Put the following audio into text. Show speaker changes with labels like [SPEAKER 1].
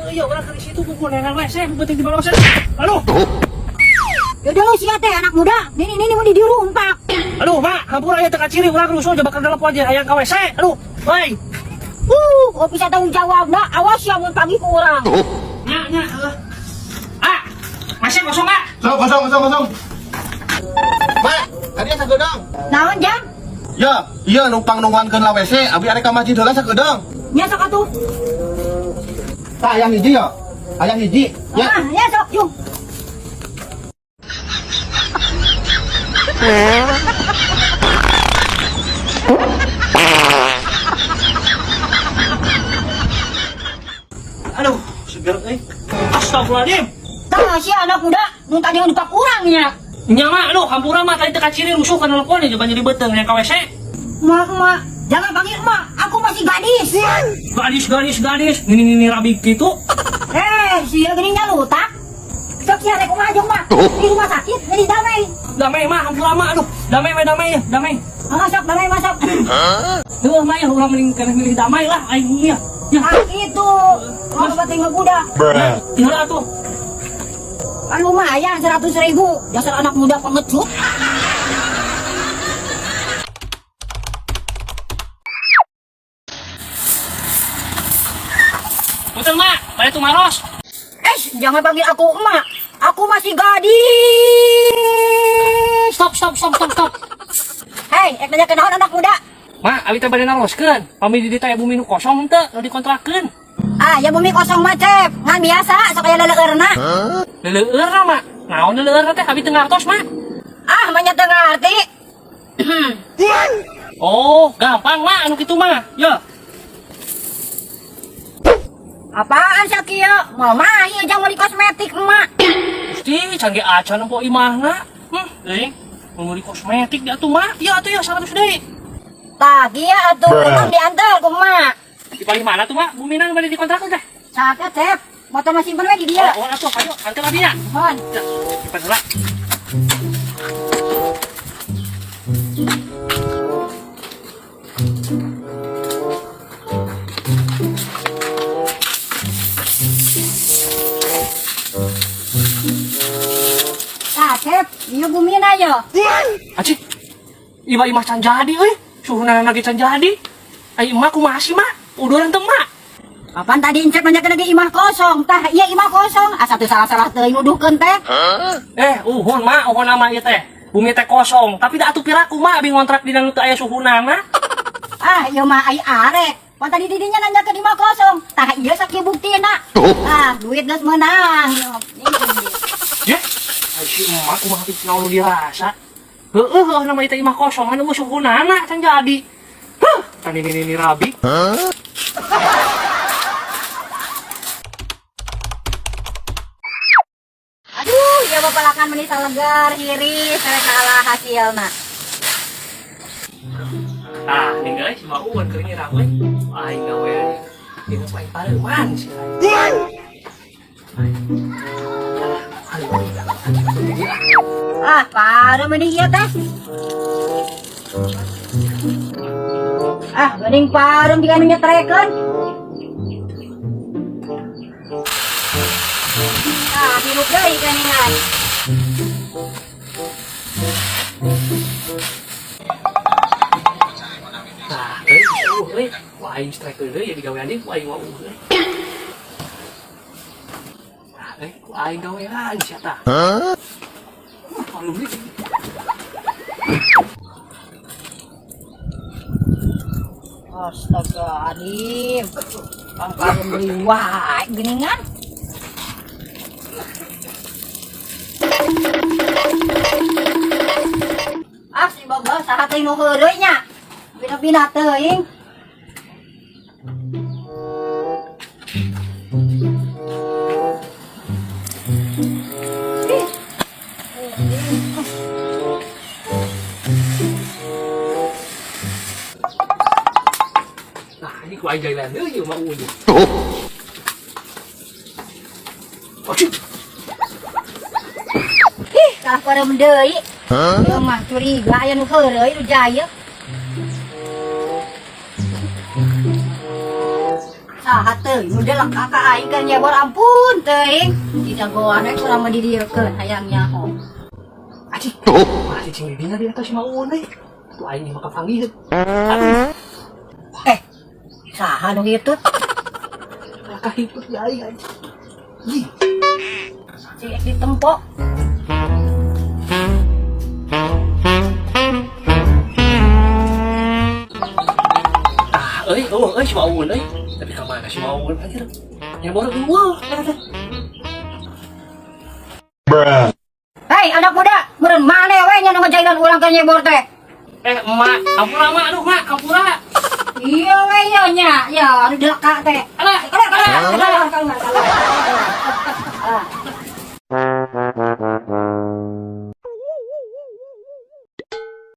[SPEAKER 1] iya orang ke situ pukul dengan WC, penting di bawah WC. Aduh.
[SPEAKER 2] Yaudah lu siapa teh anak muda? Ini mau di rumpak.
[SPEAKER 1] Aduh, Mak, hampura ya teka ciri urang rusuh jebak ke dalam aja hayang ka WC. Aduh, woi.
[SPEAKER 2] Kok bisa tanggung jawab dah? Awas ya mun pagi ku urang.
[SPEAKER 1] Nya. Masih kosong, Mak.
[SPEAKER 3] Kosong. Mak, tadi sageudang.
[SPEAKER 2] Naon jang?
[SPEAKER 3] Ya, iya numpang nungguankeun la WC, abi arek ka masjid heula sageudang.
[SPEAKER 2] Nya sok atuh.
[SPEAKER 3] Tah aya hiji ya. Aya hiji. Ya.
[SPEAKER 2] Ya sok yuk.
[SPEAKER 1] Aduh, seger euy. Astagfirullahaladzim.
[SPEAKER 2] Tah si anak muda nu tadi ngadu kurangnya.
[SPEAKER 1] Nya, Mak, aduh, hampura Mak tadi teka ciri rusuh kana telepon aja banyak dibeuteng yang ka WC.
[SPEAKER 2] Mak, jangan panggil mak. Aku masih gadis.
[SPEAKER 1] Gadis. Ini rabi gitu.
[SPEAKER 2] Si geuninnya lutak. Sok si arek kumaha jeung mak. Di rumah sakit, jadi damai.
[SPEAKER 1] Damai, Mak, hampura Mak, aduh. Damai.
[SPEAKER 2] Masuk, damai masuk.
[SPEAKER 1] Heuh, Mak, ya urang milih damai lah aing ya. Ya,
[SPEAKER 2] Itu. Kalau batin ngebudak.
[SPEAKER 1] tinggal atuh.
[SPEAKER 2] Kan lumayan 100.000. Dasar anak muda pengecut.
[SPEAKER 1] Betul, Mak, balik tuh maros.
[SPEAKER 2] Jangan panggil aku emak. Aku masih gadis.
[SPEAKER 1] Stop.
[SPEAKER 2] Hei, nanya kenaon anak muda.
[SPEAKER 1] Mak, abi teh bade naroskeun. Pami di dieu bumi nu kosong henteu, nu dikontrakeun.
[SPEAKER 2] Ya bumi kosong macet. Ngan biasa, sok aya leleurna.
[SPEAKER 1] Leleueur Mak. Naon leleueur teh abi teu ngartos, Mak.
[SPEAKER 2] Manya teu ngarti.
[SPEAKER 1] Oh, gampang, Mak, anu kitu mah. Ya.
[SPEAKER 2] Apaan sih kieu? Mau mah ieu jang meuli kosmetik emak.
[SPEAKER 1] Gusti, canggih acan empok imahna. Meuli kosmetik dia tuh, Mak. Ya atuh ya 100 deui.
[SPEAKER 2] Tah kieu atuh emang diantar ku emak.
[SPEAKER 1] Di paling mana tuh, Mak? Buminan bade dikontrakeun teh.
[SPEAKER 2] Sakit, Cep. Motor masih simpen we di dia.
[SPEAKER 1] Oh, atuh, ayo, antar abi nya.
[SPEAKER 2] Hon.
[SPEAKER 1] Ya, simpen heula.
[SPEAKER 2] Cep, ieu bumina yo.
[SPEAKER 1] Acik, iba imah can jadi euy. Suhunan lagi can jadi. Ai imah kumaha sih, Mak? Uduran teu, Mak.
[SPEAKER 2] Kapan tadi Cep nanyakeun lagi imah kosong? Tah iya imah kosong. Asa teu salah-salah teuing nuduhkeun teh.
[SPEAKER 1] Uhun, Mak, uhun nama ieu teh. Bumi teh kosong, tapi da atuh piraku, Mak, abi ngontrak dina nu teu aya suhunana.
[SPEAKER 2] Ieu mah ai arek. Pan tadi didinya nanyakeun imah kosong. Tah ieu sakieu buktina. Duit geus meunang.
[SPEAKER 1] Ya, ai si emak kumaha teh naon nu dirasa. Heueuh, nama ieu teh imah kosong, anu suhunana can jadi. Kan ini rabi.
[SPEAKER 2] Aduh, ya bapalakan meuni salegar iris rek kalah hasilna.
[SPEAKER 1] Nih guys, mau uan kering irang we. Aing gawe ini paling pareman sih.
[SPEAKER 2] Pada mending ieu teh. Mending parem jika nyetrekeun. Hirup deui keningan.
[SPEAKER 1] Wah, aing strike deui ya digawean ieu, aing mau eueuh. Aing gawean sia tah. Kalau beli
[SPEAKER 2] Astagfirullahaladzim. Parem deui wae geningan. Si Bobo saha teh nu heureuy nya. Bina-bina teuing.
[SPEAKER 1] Ini ku aing gawean deui mau eueuh.
[SPEAKER 2] Kalah parem deui. Ieu mah curiga aya nu heureuy nu jaya. saha teuing nu deleng kakak aing keur nyebor ampun teuing dijagoan we kurang mah didieukeun hayangnya ho.
[SPEAKER 1] Aji, masih cing bibinya di atas si Maun nih. Tuh aing mah kapanggih. Aduh,
[SPEAKER 2] Saha nu kitu?
[SPEAKER 1] kahiput ya aing. Ih,
[SPEAKER 2] Cek ditempo.
[SPEAKER 1] si Maun euy. Tapi ka mana si Maun aja. Yang baru dua.
[SPEAKER 2] Hei anak muda, meureun maneh we nya nu ngajailan urang keur nyebor teh.
[SPEAKER 1] Emak, kampura mak, aduh mak, kampura.
[SPEAKER 2] Iya we nya, ya anu delaka teh.
[SPEAKER 1] Alah,
[SPEAKER 2] Kada.